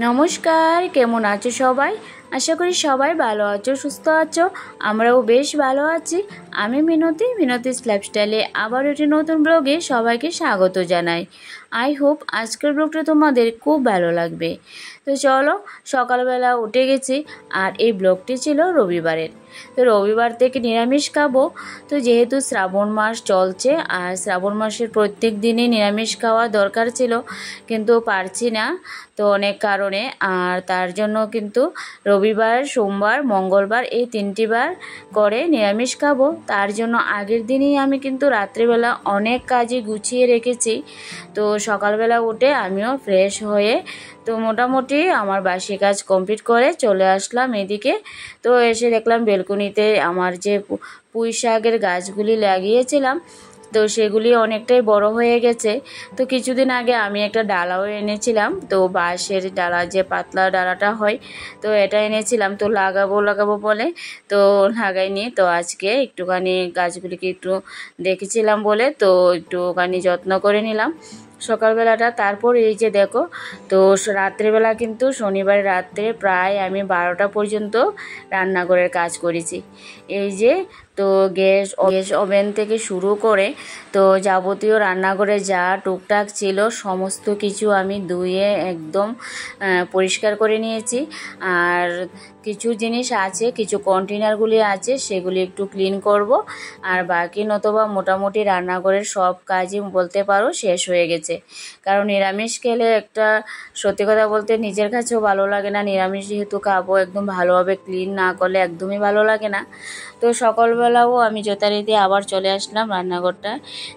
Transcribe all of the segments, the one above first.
নমস্কার, কেমন আছো সবাই? আশা করি সবাই ভালো আছো, সুস্থ আছো। আমরাও বেশ ভালো আছি। আমি মিনতিস লাইফস্টাইলে আবার একটি নতুন ব্লগে সবাইকে স্বাগত জানাই। আই হোপ আজকের ব্লগটা তোমাদের খুব ভালো লাগবে। তো চলো, সকালবেলা উঠে গেছি আর এই ব্লগটি ছিল রবিবারের। তো রবিবার থেকে নিরামিষ খাবো। তো যেহেতু শ্রাবণ মাস চলছে আর শ্রাবণ মাসের প্রত্যেক দিনই নিরামিষ খাওয়া দরকার ছিল, কিন্তু পারছি না তো অনেক কারণে। আর তার জন্য কিন্তু রবিবার, সোমবার, মঙ্গলবার এই 3টি বার করে নিরামিষ খাবো। তার জন্য আগের দিনই আমি কিন্তু রাত্রিবেলা অনেক কাজই গুছিয়ে রেখেছি। তো সকালবেলা উঠে আমিও ফ্রেশ হয়ে তো মোটামুটি আমার বাসি কাজ কমপ্লিট করে চলে আসলাম এদিকে। তো এসে দেখলাম বেলকনিতে আমার যে পুঁই শাকের গাছগুলি লাগিয়েছিলাম, তো সেগুলি অনেকটাই বড় হয়ে গেছে। তো কিছুদিন আগে আমি একটা ডালাও এনেছিলাম, তো বাঁশের ডালা, যে পাতলা ডালাটা হয়, তো এটা এনেছিলাম। তো লাগাবো বলে তো লাগাইনি। তো আজকে একটুখানি গাছগুলিকে একটু দেখেছিলাম বলে তো একটুখানি যত্ন করে নিলাম সকালবেলাটা। তারপর এই যে দেখো, তো রাত্রেবেলা কিন্তু শনিবার রাত্রে প্রায় আমি 12টা পর্যন্ত রান্নাঘরের কাজ করেছি। এই যে তো গ্যাস ওভেন থেকে শুরু করে তো যাবতীয় রান্নাঘরে যা টুকটাক ছিল সমস্ত কিছু আমি ধুয়ে একদম পরিষ্কার করে নিয়েছি। আর কিছু জিনিস আছে, কিছু কন্টেনারগুলি আছে, সেগুলি একটু ক্লিন করব। আর বাকি নতবা মোটামুটি রান্নাঘরের সব কাজই বলতে পারো শেষ হয়ে গেছে। কারণ নিরামিষ খেলে একটা সত্যি কথা বলতে নিজের কাছেও ভালো লাগে না। নিরামিষ যেহেতু খাবো, একদম ভালোভাবে ক্লিন না করলে একদমই ভালো লাগে না। তো সকালবেলাও আমি যথারীতি আবার চলে আসলাম রান্নাঘরটা।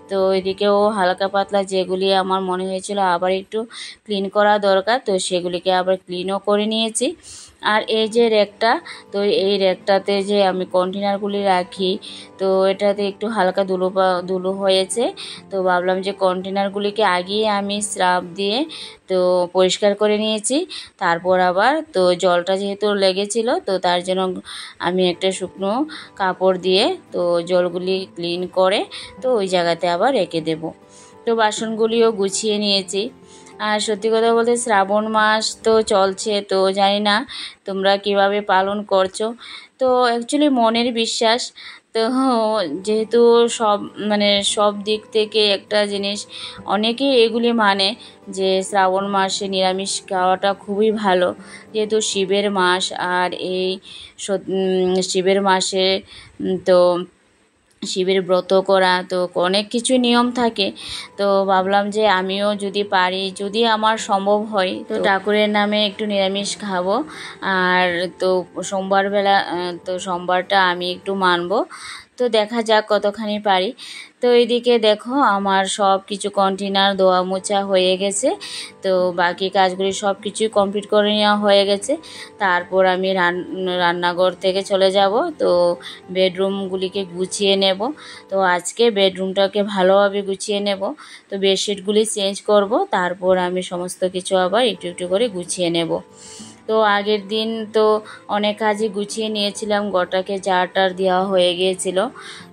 তো এদিকেও হালকা পাতলা যেগুলি আমার মনে হয়েছিল আবার একটু ক্লিন করা দরকার, তো সেগুলিকে আবার ক্লিনও করে নিয়েছি। আর এই যে র্যাকটা, তো এই র্যাকটাতে যে আমি কন্টেনারগুলি রাখি, তো এটাতে একটু হালকা ধুলো হয়েছে। তো ভাবলাম যে কন্টেনারগুলিকে আগিয়ে আমি স্রাব দিয়ে তো পরিষ্কার করে নিয়েছি। তারপর আবার তো জলটা যেহেতু লেগেছিল, তো তার জন্য আমি একটা শুকনো কাপড় দিয়ে তো জলগুলি ক্লিন করে তো ওই জায়গাতে আবার রেখে দেব। তো বাসনগুলিও গুছিয়ে নিয়েছি। আর সত্যি কথা বলতে শ্রাবণ মাস তো চলছে, তো জানি না তোমরা কিভাবে পালন করছো। তো অ্যাকচুয়ালি মনের বিশ্বাস তো যেহেতু সব দিক থেকে একটা জিনিস অনেকেই এগুলি মানে যে শ্রাবণ মাসে নিরামিষ খাওয়াটা খুবই ভালো, যেহেতু শিবের মাস। আর এই শিবের মাসে তো শিবের ব্রত করা, তো অনেক কিছু নিয়ম থাকে। তো ভাবলাম যে আমিও যদি পারি, যদি আমার সম্ভব হয়, তো ঠাকুরের নামে একটু নিরামিষ খাবো। আর তো সোমবারটা আমি একটু মানবো। তো দেখা যাক কতখানি পারি। তো এইদিকে দেখো আমার সব কিছু কন্টেনার ধোয়া মোছা হয়ে গেছে। তো বাকি কাজগুলি সব কিছুই কমপ্লিট করে নেওয়া হয়ে গেছে। তারপর আমি রান্নাঘর থেকে চলে যাব, তো বেডরুমগুলিকে গুছিয়ে নেব। তো আজকে বেডরুমটাকে ভালোভাবে গুছিয়ে নেব। তো বেডশিটগুলি চেঞ্জ করব, তারপর আমি সমস্ত কিছু আবার একটু একটু করে গুছিয়ে নেব। তো আগের দিন তো অনেক কাজই গুছিয়ে নিয়েছিলাম, গোটাকে টার দেওয়া হয়ে গিয়েছিল।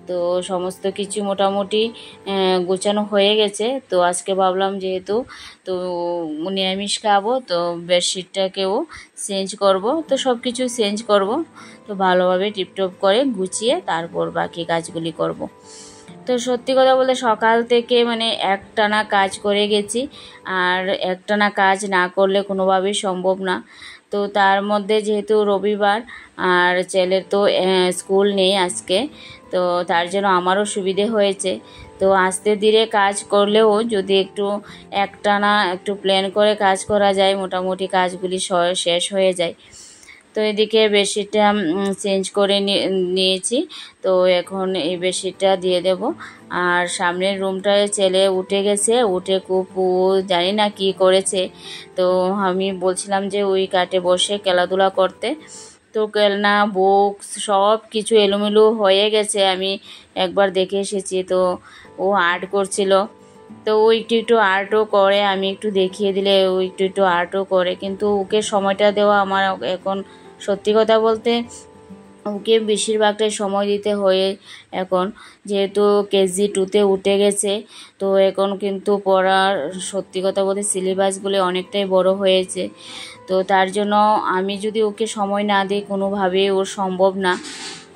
তো সমস্ত কিছু মোটামুটি গোছানো হয়ে গেছে। তো আজকে ভাবলাম যেহেতু তো নিরামিষ খাবো, তো বেডশিটটাকেও চেঞ্জ করব। তো সব কিছু চেঞ্জ করব, তো ভালোভাবে টিপটপ করে গুছিয়ে তারপর বাকি কাজগুলি করব। তো সত্যি কথা বলতে সকাল থেকে একটানা কাজ করে গেছি। আর একটানা কাজ না করলে কোনোভাবেই সম্ভব না। তো তার মধ্যে যেহেতু রবিবার আর ছেলের তো স্কুল নেই আজকে, তো তার জন্য আমারও সুবিধে হয়েছে। তো আস্তে ধীরে কাজ করলেও যদি একটানা একটু প্ল্যান করে কাজ করা যায়, মোটামুটি কাজগুলি শেষ হয়ে যায়। তো এদিকে বেডশিটটা চেঞ্জ করে নিয়েছি। তো এখন এই বেডশিটটা দিয়ে দেব। আর সামনের রুমটায় ছেলে উঠে গেছে, উঠে খুব জানি না কি করেছে। তো আমি বলছিলাম যে ওই কাটে বসে খেলাধুলা করতে, তো খেলনা বুকস সব কিছু এলোমেলো হয়ে গেছে। আমি একবার দেখে এসেছি, তো ও আর্ট করছিল। তো ও একটু আর্টও করে, আমি একটু দেখিয়ে দিলে ও একটু আর্টও করে, কিন্তু ওকে সময়টা দেওয়া আমার এখন সত্যি কথা বলতে ওকে বেশিরভাগটাই সময় দিতে হয় এখন, যেহেতু কেজি 2-তে উঠে গেছে। তো এখন কিন্তু পড়ার সত্যি কথা বলতে সিলেবাসগুলো অনেকটাই বড় হয়েছে। তো তার জন্য আমি যদি ওকে সময় না দিই কোনোভাবেই ওর সম্ভব না।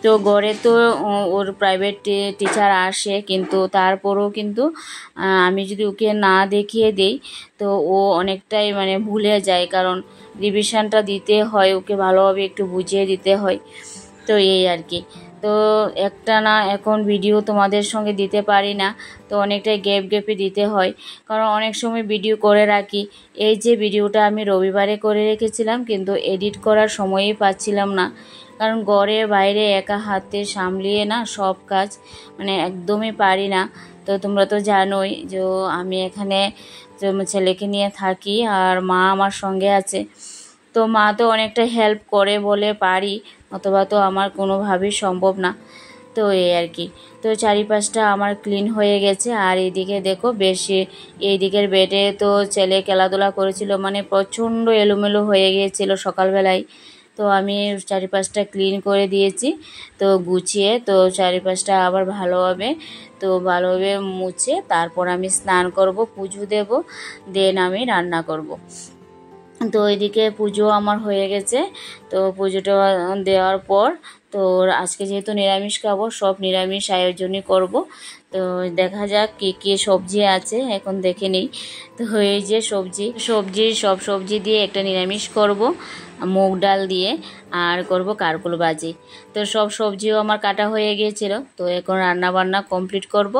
তো ঘরে তো ওর প্রাইভেট টিচার আসে, কিন্তু তারপরেও কিন্তু আমি যদি ওকে না দেখিয়ে দিই তো ও অনেকটাই মানে ভুলে যায়, কারণ রিভিশনটা দিতে হয়, ওকে ভালোভাবে একটু বুঝিয়ে দিতে হয়। তো এই আর কি। তো একটা না এখন ভিডিও তোমাদের সঙ্গে দিতে পারি না, তো অনেকটাই গ্যাপে দিতে হয়, কারণ অনেক সময় ভিডিও করে রাখি। এই যে ভিডিওটা আমি রবিবারে করে রেখেছিলাম, কিন্তু এডিট করার সময়ই পাচ্ছিলাম না, কারণ ঘরে বাইরে একা হাতে সামলিয়ে না সব কাজ মানে একদমই পারি না। তো তোমরা তো জানোই যে আমি এখানে ছেলেকে নিয়ে থাকি আর মা আমার সঙ্গে আছে। তো মা তো অনেকটা হেল্প করে বলে পারি, অথবা তো আমার কোনোভাবেই সম্ভব না। তো এই আর কি। তো চারিপাশটা আমার ক্লিন হয়ে গেছে। আর এইদিকে দেখো বেশি এই দিকের বেডে তো ছেলে খেলাধুলা করেছিল, মানে প্রচণ্ড এলোমেলো হয়ে গিয়েছিল সকালবেলায়। তো আমি চারিপাশটা ক্লিন করে দিয়েছি, তো গুছিয়ে তো চারিপাশটা আবার ভালোভাবে মুছে তারপর আমি স্নান করব, পুজো দেব, দেন আমি রান্না করব। তো এদিকে পুজো আমার হয়ে গেছে। তো পুজোটা দেওয়ার পর তো আজকে যেহেতু নিরামিষ খাবো, সব নিরামিষ আয়োজনই করব। তো দেখা যাক কী কী সবজি আছে, এখন দেখে নিই। তো এই যে সব সবজি দিয়ে একটা নিরামিষ করব, মুগ ডাল দিয়ে, আর করব কারকুল ভাজি। তো সব সবজিও আমার কাটা হয়ে গিয়েছিল। তো এখন রান্না বান্না কমপ্লিট করব।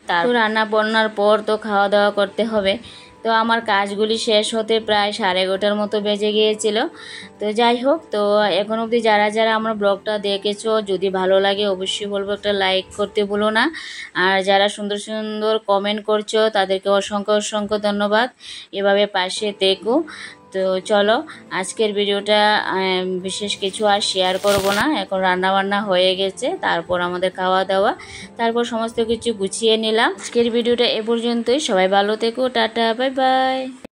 তারপর রান্না বান্নার পর তো খাওয়া দাওয়া করতে হবে। তো আমার কাজগুলি শেষ হতে প্রায় 11:30 মতো বেজে গিয়েছিল। তো যাই হোক, তো এখন অবধি যারা আমার ব্লগটা দেখেছো, যদি ভালো লাগে অবশ্যই বলবো একটা লাইক করতে ভুলো না। আর যারা সুন্দর সুন্দর কমেন্ট করছো তাদেরকে অসংখ্য ধন্যবাদ। এভাবে পাশে থেকো। তো চলো, আজকের ভিডিওটা বিশেষ কিছু আর শেয়ার করব না, এখন রান্নাবান্না হয়ে গেছে, তারপর আমাদের খাওয়া দাওয়া, তারপর সমস্ত কিছু গুছিয়ে নিলাম। আজকের ভিডিওটা এ পর্যন্তই। সবাই ভালো থেকো, টাটা, বাই বাই।